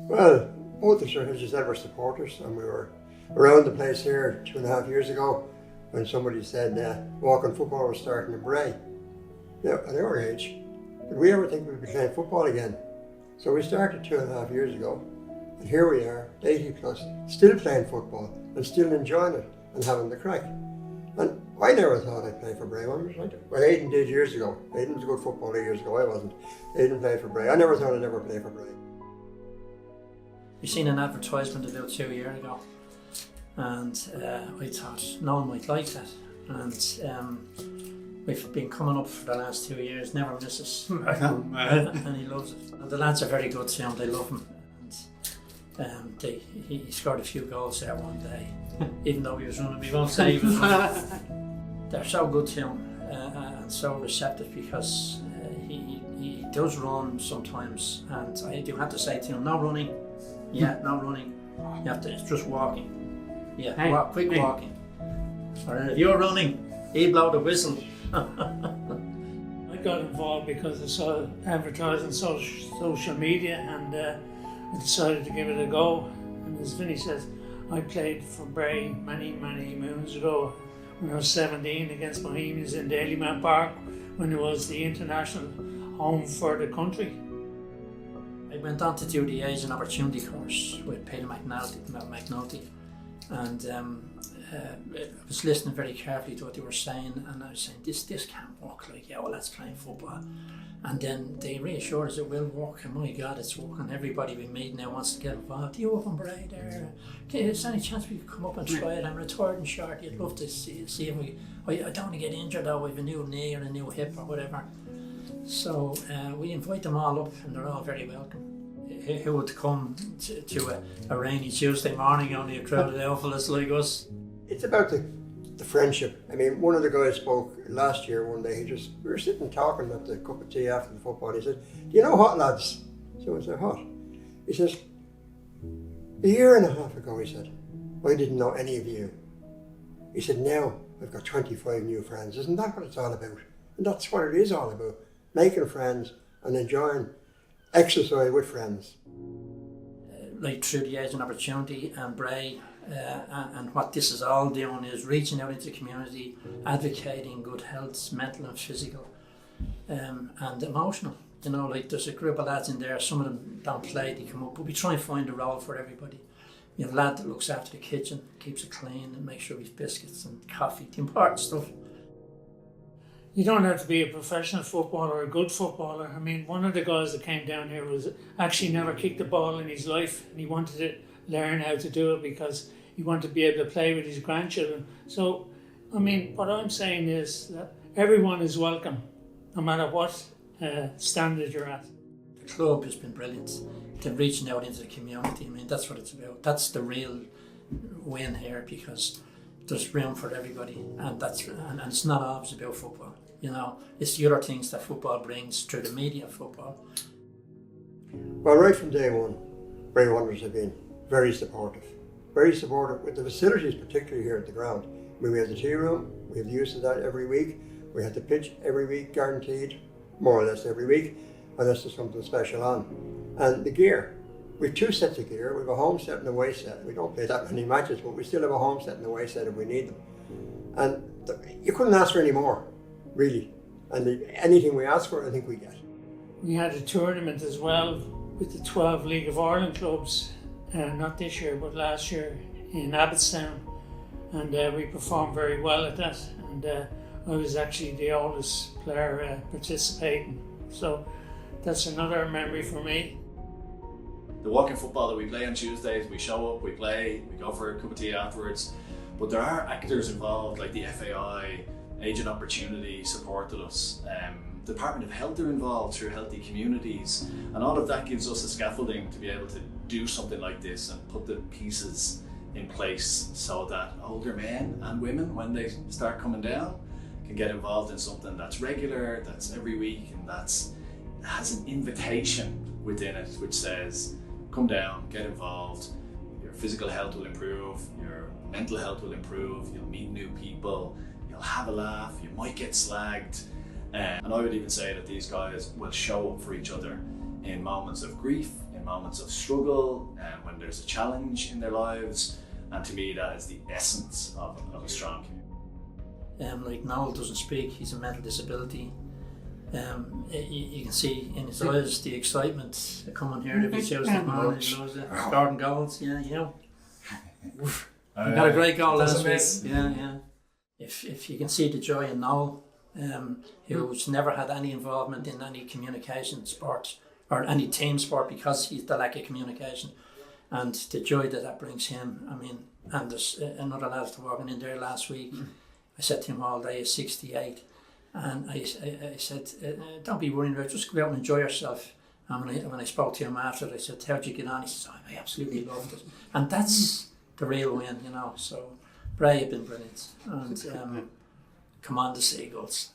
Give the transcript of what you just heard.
Well, both of us, as you said, were supporters, and we were around the place here 2.5 years ago when somebody said walking football was starting in Bray. Now, at our age, did we ever think we'd be playing football again? So we started 2.5 years ago, and here we are, 80 plus, still playing football and still enjoying it and having the crack. And I never thought I'd play for Bray. Well, Aidan did years ago. Aidan was a good footballer years ago, I wasn't. Aidan played for Bray. I never thought I'd ever play for Bray. We seen an advertisement about 2 years ago, and I thought no one might like that. And we've been coming up for the last 2 years, never misses, and he loves it. And the lads are very good to him, they love him. And he scored a few goals there one day, even though he was running. We won't say he was running. They're so good to him and so receptive, because he does run sometimes, and I do have to say to him, no running. Yeah, no running. You have to, it's just walking. Yeah, hey, quick walking. Or if you're running, he'll blow the whistle. I got involved because I saw advertising on social media, and I decided to give it a go. And as Vinny says, I played for Bray many moons ago when I was 17 against Bohemians in Dalymount Park, when it was the international home for the country. I went on to do the Age and Opportunity course with Peter McNulty, and I was listening very carefully to what they were saying, and I was saying, this can't work, like, yeah, well, let's play football. And then they reassured us it will work, and my God, it's working. Everybody we meet now wants to get involved. You up on Bray there? Okay, is there any chance we could come up and try it? I'm retired and short. You'd love to see if we. I don't want to get injured though. We've a new knee or a new hip or whatever. So we invite them all up, and they're all very welcome. Who would come to a rainy Tuesday morning, only a crowd of elfilas like us? It's about the friendship. I mean, one of the guys spoke last year one day. We were sitting talking at the cup of tea after the football. He said, "Do you know what, lads?" So I said, "What?" He says, "1.5 years ago," he said, "I didn't know any of you." He said, "Now I've got 25 new friends." Isn't that what it's all about? And that's what it is all about, making friends and enjoying exercise with friends. Like through the Age and Opportunity and Bray, and what this is all doing is reaching out into the community, advocating good health, mental and physical, and emotional. You know, like there's a group of lads in there, some of them don't play, they come up, but we try and find a role for everybody. You have a lad that looks after the kitchen, keeps it clean, and makes sure we have biscuits and coffee, the important stuff. You don't have to be a professional footballer or a good footballer. I mean, one of the guys that came down here was actually never kicked a ball in his life, and he wanted to learn how to do it because he wanted to be able to play with his grandchildren. So, I mean, what I'm saying is that everyone is welcome, no matter what standard you're at. The club has been brilliant. They're reaching out into the community. I mean, that's what it's about. That's the real win here, because there's room for everybody, and it's not always about football. You know, it's the other things that football brings through the media of football. Well, right from day one, Bray Wanderers have been very supportive with the facilities, particularly here at the ground. I mean, we have the tea room, we have the use of that every week. We have the pitch every week, guaranteed, more or less every week, unless there's something special on. And the gear. We have 2 sets of gear. We have a home set and a away set. We don't play that many matches, but we still have a home set and an away set if we need them. And you couldn't ask for any more, really. And anything we ask for, I think we get. We had a tournament as well with the 12 League of Ireland clubs, not this year, but last year in Abbottstown. And we performed very well at that. And I was actually the oldest player participating. So that's another memory for me. The walking football that we play on Tuesdays, we show up, we play, we go for a cup of tea afterwards. But there are actors involved, like the FAI, Age and Opportunity supported us. The Department of Health are involved through Healthy Communities, and all of that gives us a scaffolding to be able to do something like this and put the pieces in place so that older men and women, when they start coming down, can get involved in something that's regular, that's every week, and has an invitation within it which says, come down, get involved, your physical health will improve, your mental health will improve, you'll meet new people, you'll have a laugh, you might get slagged. And I would even say that these guys will show up for each other in moments of grief, in in moments of struggle, when there's a challenge in their lives, and to me that is the essence of a strong community. Like Noel doesn't speak, he's a mental disability. You can see in his eyes the excitement coming here every Tuesday morning, you know, the garden goals, yeah, you know. He got a great goal last week. Yeah. If you can see the joy in Noel, who's never had any involvement in any communication sport or any team sport because he's the lack of communication, and the joy that brings him. I mean, and there's another lad walking in there last week. I said to him all day, he's 68, and I said, don't be worrying about it, just go out and enjoy yourself. And when I spoke to him after, I said, how'd you get on? He says, I absolutely loved it. And that's the real win, you know. So Bray have been brilliant, and come on the Seagulls.